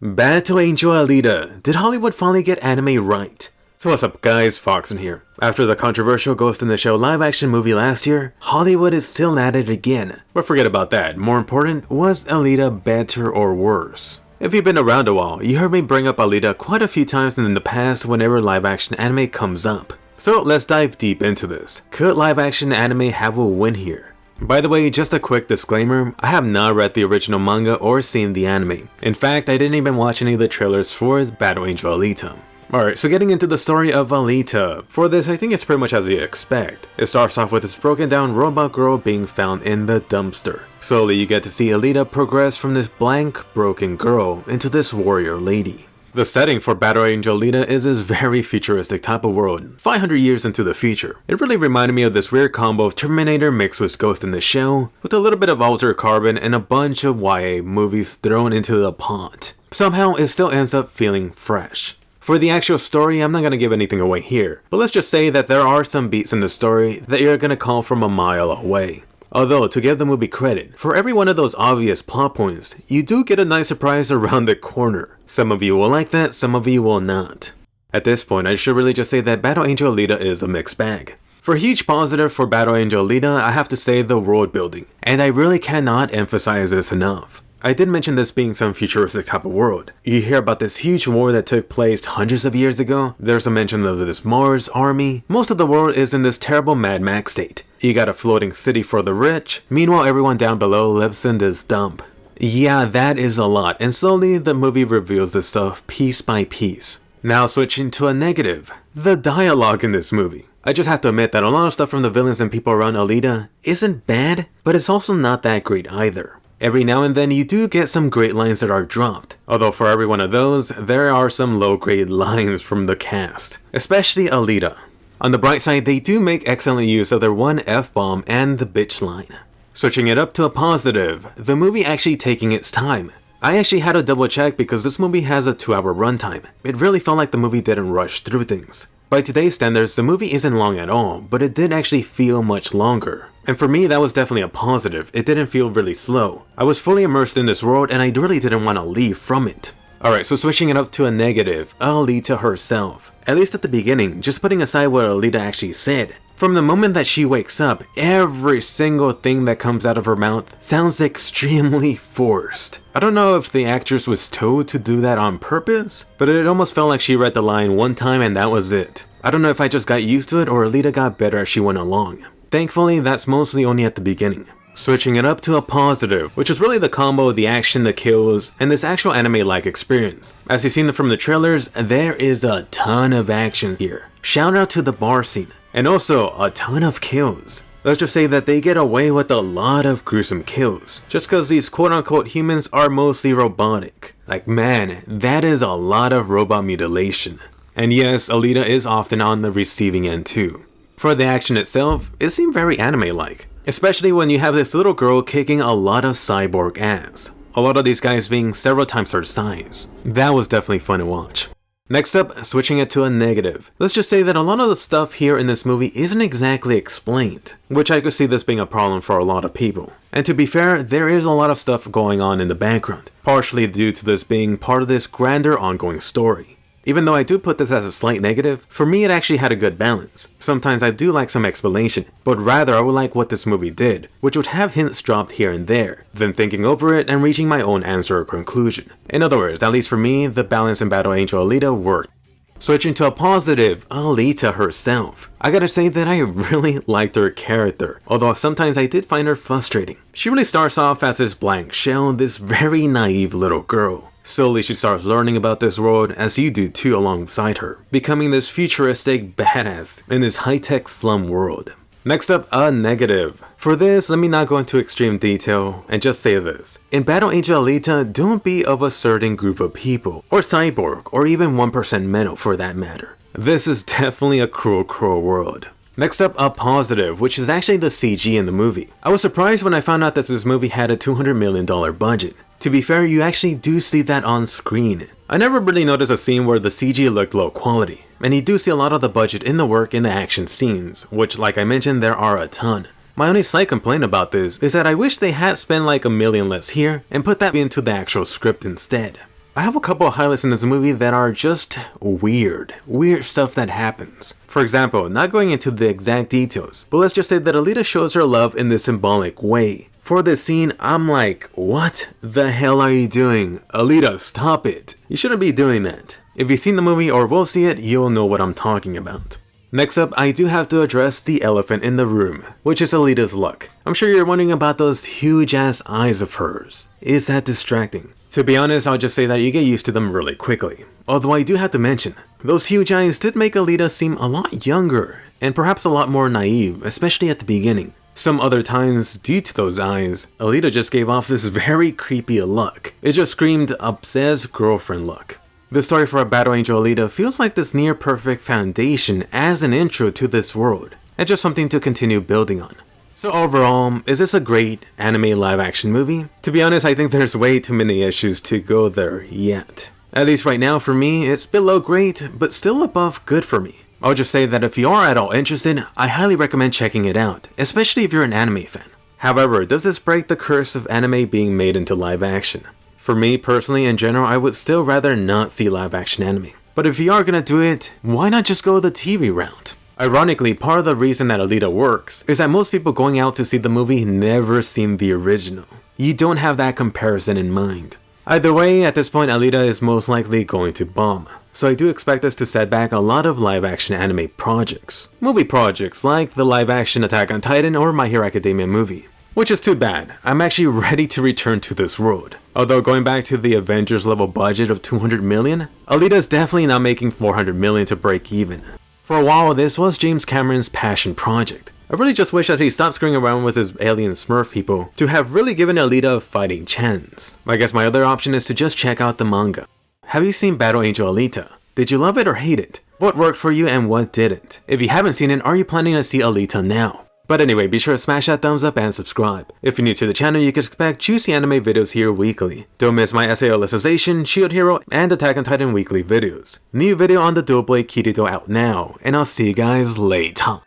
Battle Angel Alita. Did Hollywood finally get anime right? So what's up guys, Foxen here. After the controversial Ghost in the Shell live action movie last year, Hollywood is still at it again. But forget about that, more important, was Alita better or worse? If you've been around a while, you heard me bring up Alita quite a few times in the past whenever live action anime comes up. So let's dive deep into this. Could live action anime have a win here? By the way, just a quick disclaimer, I have not read the original manga or seen the anime. In fact, I didn't even watch any of the trailers for Battle Angel Alita. Alright, so getting into the story of Alita. For this, I think it's pretty much as you expect. It starts off with this broken down robot girl being found in the dumpster. Slowly you get to see Alita progress from this blank, broken girl into this warrior lady. The setting for Battle Angel Alita is this very futuristic type of world, 500 years into the future. It really reminded me of this weird combo of Terminator mixed with Ghost in the Shell, with a little bit of Altered Carbon and a bunch of YA movies thrown into the pot. Somehow it still ends up feeling fresh. For the actual story, I'm not going to give anything away here, but let's just say that there are some beats in the story that you're going to call from a mile away. Although, to give the movie credit, for every one of those obvious plot points, you do get a nice surprise around the corner. Some of you will like that, some of you will not. At this point, I should really just say that Battle Angel Alita is a mixed bag. For a huge positive for Battle Angel Alita, I have to say the world building, and I really cannot emphasize this enough. I did mention this being some futuristic type of world. You hear about this huge war that took place hundreds of years ago. There's a mention of this Mars army. Most of the world is in this terrible Mad Max state. You got a floating city for the rich. Meanwhile, everyone down below lives in this dump. Yeah, that is a lot, and slowly the movie reveals this stuff piece by piece. Now switching to a negative. The dialogue in this movie. I just have to admit that a lot of stuff from the villains and people around Alita isn't bad, but it's also not that great either. Every now and then you do get some great lines that are dropped, although for every one of those, there are some low-grade lines from the cast, especially Alita. On the bright side, they do make excellent use of their one F-bomb and the bitch line. Switching it up to a positive, the movie actually taking its time. I actually had to double check because this movie has a 2-hour runtime. It really felt like the movie didn't rush through things. By today's standards, the movie isn't long at all, but it did actually feel much longer. And for me, that was definitely a positive. It didn't feel really slow. I was fully immersed in this world and I really didn't want to leave from it. Alright, so switching it up to a negative, Alita herself. At least at the beginning, just putting aside what Alita actually said. From the moment that she wakes up, every single thing that comes out of her mouth sounds extremely forced. I don't know if the actress was told to do that on purpose, but it almost felt like she read the line one time and that was it. I don't know if I just got used to it or Alita got better as she went along. Thankfully, that's mostly only at the beginning. Switching it up to a positive, which is really the combo of the action, the kills, and this actual anime-like experience. As you've seen from the trailers, there is a ton of action here. Shout out to the bar scene, and also a ton of kills. Let's just say that they get away with a lot of gruesome kills, just cause these quote-unquote humans are mostly robotic. Like man, that is a lot of robot mutilation. And yes, Alita is often on the receiving end too. For the action itself, it seemed very anime-like, especially when you have this little girl kicking a lot of cyborg ass. A lot of these guys being several times her size. That was definitely fun to watch. Next up, switching it to a negative. Let's just say that a lot of the stuff here in this movie isn't exactly explained, which I could see this being a problem for a lot of people. And to be fair, there is a lot of stuff going on in the background, partially due to this being part of this grander ongoing story. Even though I do put this as a slight negative, for me it actually had a good balance. Sometimes I do like some explanation, but rather I would like what this movie did, which would have hints dropped here and there, then thinking over it and reaching my own answer or conclusion. In other words, at least for me, the balance in Battle Angel Alita worked. Switching to a positive, Alita herself. I gotta say that I really liked her character, although sometimes I did find her frustrating. She really starts off as this blank shell, this very naive little girl. Slowly she starts learning about this world, as you do too alongside her, becoming this futuristic badass in this high-tech slum world. Next up, a negative. For this, let me not go into extreme detail and just say this. In Battle Angel Alita, don't be of a certain group of people, or cyborg, or even 1% metal for that matter. This is definitely a cruel world. Next up, a positive, which is actually the CG in the movie. I was surprised when I found out that this movie had a $200 million budget. To be fair, you actually do see that on screen. I never really noticed a scene where the CG looked low quality, and you do see a lot of the budget in the work in the action scenes, which like I mentioned there are a ton. My only slight complaint about this is that I wish they had spent like $1 million less here and put that into the actual script instead. I have a couple of highlights in this movie that are just weird stuff that happens. For example, not going into the exact details, but let's just say that Alita shows her love in this symbolic way. For this scene, I'm like, what the hell are you doing? Alita, stop it. You shouldn't be doing that. If you've seen the movie or will see it, you'll know what I'm talking about. Next up, I do have to address the elephant in the room, which is Alita's look. I'm sure you're wondering about those huge ass eyes of hers. Is that distracting? To be honest, I'll just say that you get used to them really quickly. Although I do have to mention, those huge eyes did make Alita seem a lot younger, and perhaps a lot more naive, especially at the beginning. Some other times, due to those eyes, Alita just gave off this very creepy look. It just screamed obsessed girlfriend look. The story for a Battle Angel Alita feels like this near perfect foundation as an intro to this world, and just something to continue building on. So overall, is this a great anime live action movie? To be honest, I think there's way too many issues to go there yet. At least right now for me, it's below great, but still above good for me. I'll just say that if you are at all interested, I highly recommend checking it out, especially if you're an anime fan. However, does this break the curse of anime being made into live action? For me personally, in general, I would still rather not see live action anime. But if you are gonna do it, why not just go the TV route? Ironically, part of the reason that Alita works is that most people going out to see the movie never seen the original. You don't have that comparison in mind. Either way, at this point Alita is most likely going to bomb. So I do expect us to set back a lot of live action anime projects. Movie projects like the live action Attack on Titan or My Hero Academia movie. Which is too bad, I'm actually ready to return to this world. Although going back to the Avengers level budget of 200 million, Alita's definitely not making 400 million to break even. For a while, this was James Cameron's passion project. I really just wish that he stopped screwing around with his alien Smurf people to have really given Alita a fighting chance. I guess my other option is to just check out the manga. Have you seen Battle Angel Alita? Did you love it or hate it? What worked for you and what didn't? If you haven't seen it, are you planning to see Alita now? But anyway, be sure to smash that thumbs up and subscribe. If you're new to the channel, you can expect juicy anime videos here weekly. Don't miss my SAO Alicization, Shield Hero, and Attack on Titan weekly videos. New video on the Dual Blade Kirito out now, and I'll see you guys later.